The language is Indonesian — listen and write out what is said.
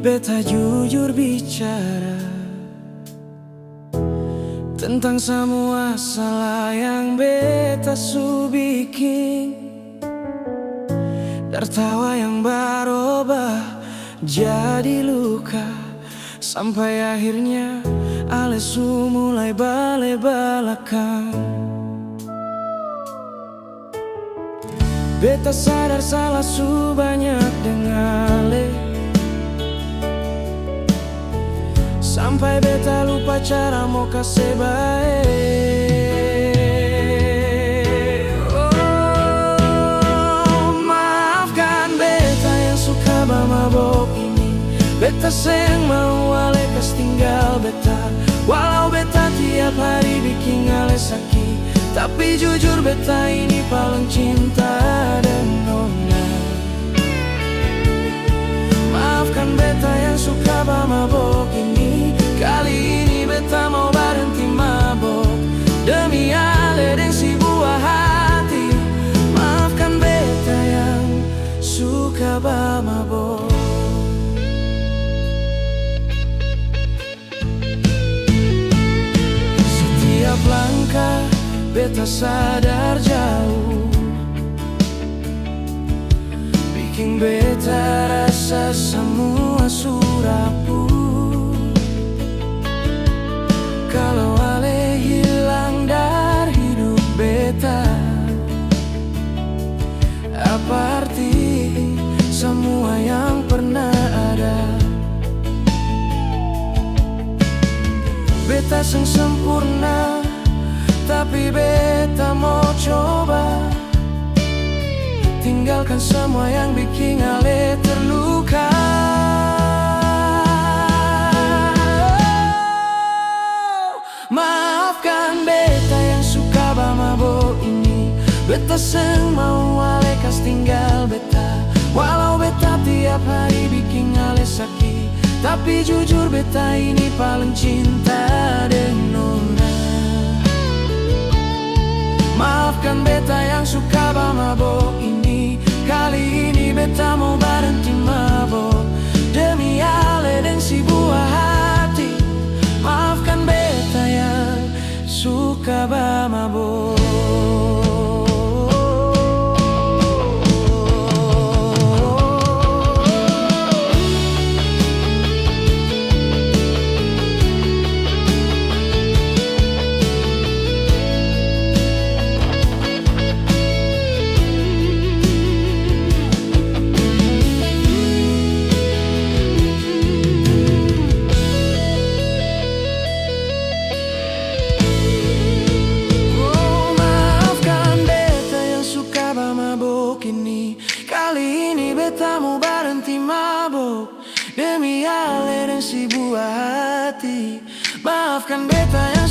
Beta jujur bicara tentang semua salah yang beta su bikin. Tertawa yang berubah jadi luka, sampai akhirnya ale su mulai bale-balakan. Beta sadar salah su banyak dengan ale, sampai beta lupa cara mau kasih baik. Oh, maafkan beta yang suka mabok ini. Beta seng mau ale kas tinggal beta, walau beta tiap hari bikin ale sakit. Tapi jujur beta ini paling cinta dan nona. Maafkan beta yang suka mabok ini. Kali ini beta mau berhenti mabok demi ale dan si buah hati. Maafkan beta yang suka mabok. Setiap langkah beta sadar jauh, bikin beta rasa semua surapu. Kalau ale hilang dari hidup beta, apa arti semua yang pernah ada? Beta seng sempurna, tapi beta mau coba tinggalkan semua yang bikin ale terluka. Maafkan beta yang suka mabok ini. Beta seng mau ale kas tinggal beta, walau beta tiap hari bikin ale sakit. Tapi jujur beta ini paling cinta dan nona. Maafkan beta yang suka mabok ini. Kali ini beta mau berhenti mabok demi ale dan si buah hati. Maafkan beta yang suka mabok. Kali ini beta mau berhenti mabok demi ale dan si buah hati. Maafkan beta yang